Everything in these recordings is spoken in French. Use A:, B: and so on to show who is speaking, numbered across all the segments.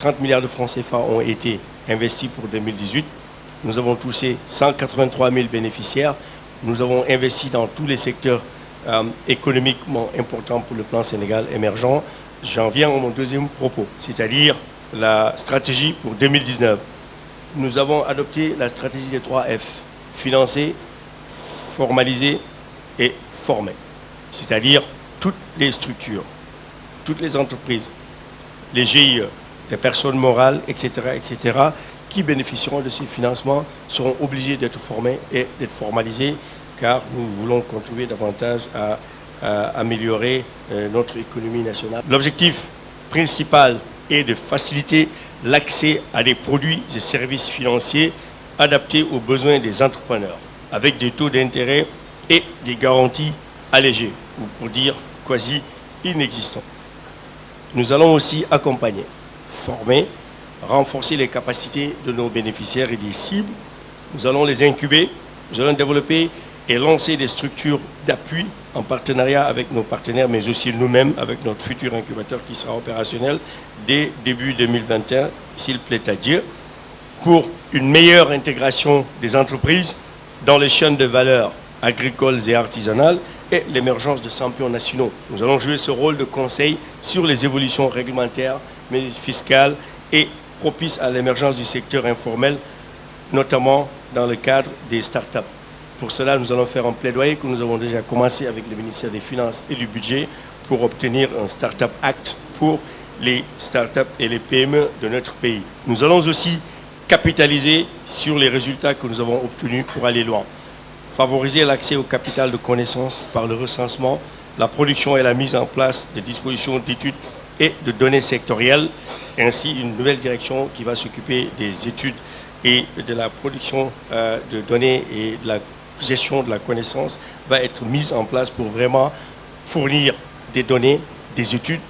A: 30 milliards de francs CFA ont été investis pour 2018. Nous avons touché 183 000 bénéficiaires. Nous avons investi dans tous les secteurs économiquement importants pour le plan Sénégal émergent. J'en viens à mon deuxième propos, c'est-à-dire la stratégie pour 2019. Nous avons adopté la stratégie des 3 F, financer, formaliser et former. C'est-à-dire toutes les structures, toutes les entreprises, les GIE, les personnes morales, etc., qui bénéficieront de ces financements seront obligés d'être formés et d'être formalisés car nous voulons contribuer davantage à améliorer notre économie nationale. L'objectif principal est de faciliter l'accès à des produits et services financiers adaptés aux besoins des entrepreneurs avec des taux d'intérêt et des garanties allégées, ou pour dire quasi inexistants. Nous allons aussi accompagner, former, renforcer les capacités de nos bénéficiaires et des cibles. Nous allons les incuber, nous allons développer et lancer des structures d'appui en partenariat avec nos partenaires, mais aussi nous-mêmes avec notre futur incubateur qui sera opérationnel dès début 2021, s'il plaît à Dieu, pour une meilleure intégration des entreprises dans les chaînes de valeur agricoles et artisanales et l'émergence de champions nationaux. Nous allons jouer ce rôle de conseil sur les évolutions réglementaires, mais fiscales et propices à l'émergence du secteur informel, notamment dans le cadre des start-up. Pour cela, nous allons faire un plaidoyer que nous avons déjà commencé avec le ministère des Finances et du Budget pour obtenir un Start-up Act pour les start-up et les PME de notre pays. Nous allons aussi capitaliser sur les résultats que nous avons obtenus pour aller loin. Favoriser l'accès au capital de connaissances par le recensement, la production et la mise en place des dispositions d'études et de données sectorielles, ainsi une nouvelle direction qui va s'occuper des études et de la production de données et de la gestion de la connaissance va être mise en place pour vraiment fournir des données, des études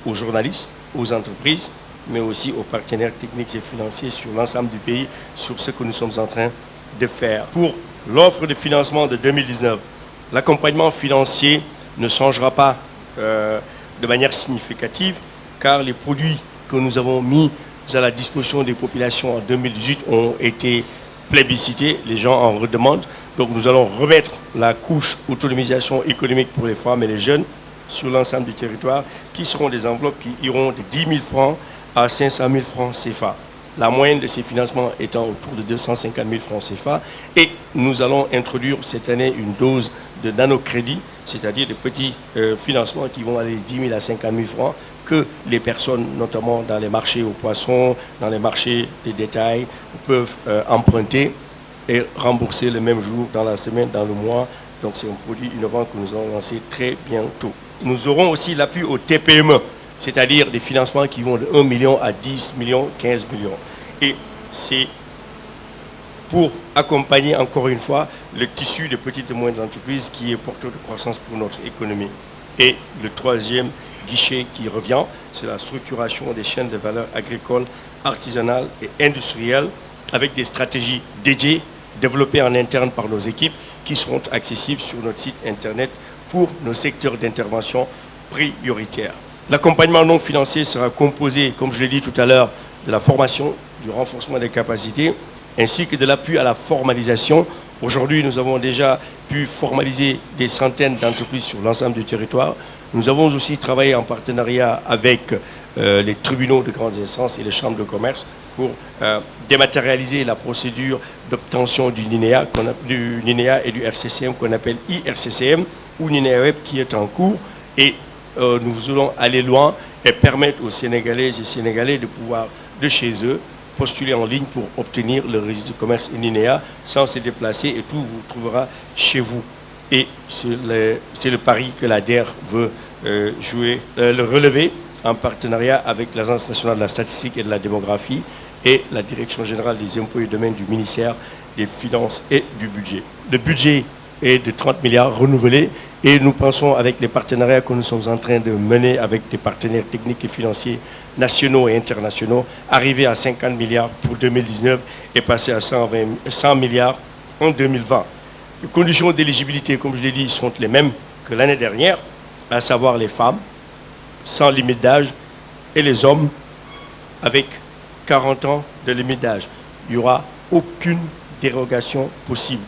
A: aux journalistes, aux entreprises, mais aussi aux partenaires techniques et financiers sur l'ensemble du pays, sur ce que nous sommes en train de faire. Pour l'offre de financement de 2019, l'accompagnement financier ne changera pas de manière significative, car les produits que nous avons mis à la disposition des populations en 2018 ont été plébiscités, les gens en redemandent. Donc nous allons remettre la couche autonomisation économique pour les femmes et les jeunes sur l'ensemble du territoire, qui seront des enveloppes qui iront de 10 000 francs à 500 000 francs CFA. La moyenne de ces financements étant autour de 250 000 francs CFA. Et nous allons introduire cette année une dose de nanocrédit, c'est-à-dire de petits financements qui vont aller de 10 000 à 50 000 francs, que les personnes, notamment dans les marchés aux poissons, dans les marchés des détails, peuvent emprunter et rembourser le même jour, dans la semaine, dans le mois. Donc c'est un produit innovant que nous allons lancer très bientôt. Nous aurons aussi l'appui au TPME, c'est-à-dire des financements qui vont de 1 million à 10 millions, 15 millions. Et c'est pour accompagner encore une fois le tissu de petites et moyennes entreprises qui est porteur de croissance pour notre économie. Et le troisième guichet qui revient, c'est la structuration des chaînes de valeur agricoles, artisanales et industrielles avec des stratégies dédiées, développées en interne par nos équipes qui seront accessibles sur notre site internet pour nos secteurs d'intervention prioritaires. L'accompagnement non financier sera composé, comme je l'ai dit tout à l'heure, de la formation, du renforcement des capacités, ainsi que de l'appui à la formalisation. Aujourd'hui, nous avons déjà pu formaliser des centaines d'entreprises sur l'ensemble du territoire. Nous avons aussi travaillé en partenariat avec les tribunaux de grandes instances et les chambres de commerce pour dématérialiser la procédure d'obtention du NINEA et du RCCM qu'on appelle IRCCM ou NINEA Web qui est en cours. Et nous voulons aller loin et permettre aux Sénégalaises et Sénégalais de pouvoir, de chez eux, postuler en ligne pour obtenir le registre de commerce NINEA sans se déplacer et tout vous trouvera chez vous. Et c'est le pari que l'ADER veut jouer, le relever en partenariat avec l'Agence nationale de la statistique et de la démographie et la Direction générale des impôts et domaines du ministère des Finances et du Budget. Le budget est de 30 milliards renouvelé et nous pensons avec les partenariats que nous sommes en train de mener avec des partenaires techniques et financiers nationaux et internationaux, arriver à 50 milliards pour 2019 et passer à 100 milliards en 2020. Les conditions d'éligibilité, comme je l'ai dit, sont les mêmes que l'année dernière, à savoir les femmes, sans limite d'âge, et les hommes avec 40 ans de limite d'âge. Il n'y aura aucune dérogation possible.